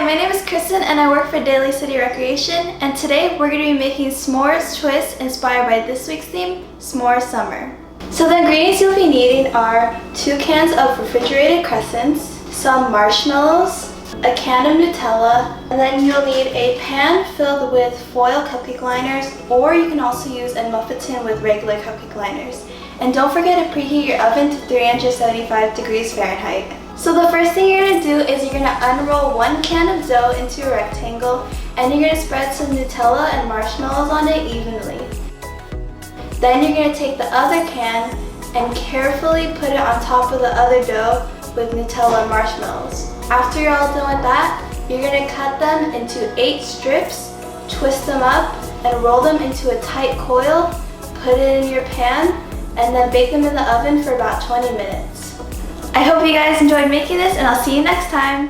my name is Crescent and I work for Daly City Recreation, and today we're going to be making s'mores twists inspired by this week's theme, S'more Summer. So the ingredients you'll be needing are 2 cans of refrigerated crescents, some marshmallows, a can of Nutella, and then you'll need a pan filled with foil cupcake liners, or you can also use a muffin tin with regular cupcake liners. And don't forget to preheat your oven to 375 degrees Fahrenheit. So the first thing you're going to do is you're going to unroll 1 can of dough into a rectangle, and you're going to spread some Nutella and marshmallows on it evenly. Then you're going to take the other can and carefully put it on top of the other dough with Nutella and marshmallows. After you're all done with that, you're going to cut them into 8 strips, twist them up, and roll them into a tight coil, put it in your pan, and then bake them in the oven for about 20 minutes. I hope you guys enjoyed making this, and I'll see you next time.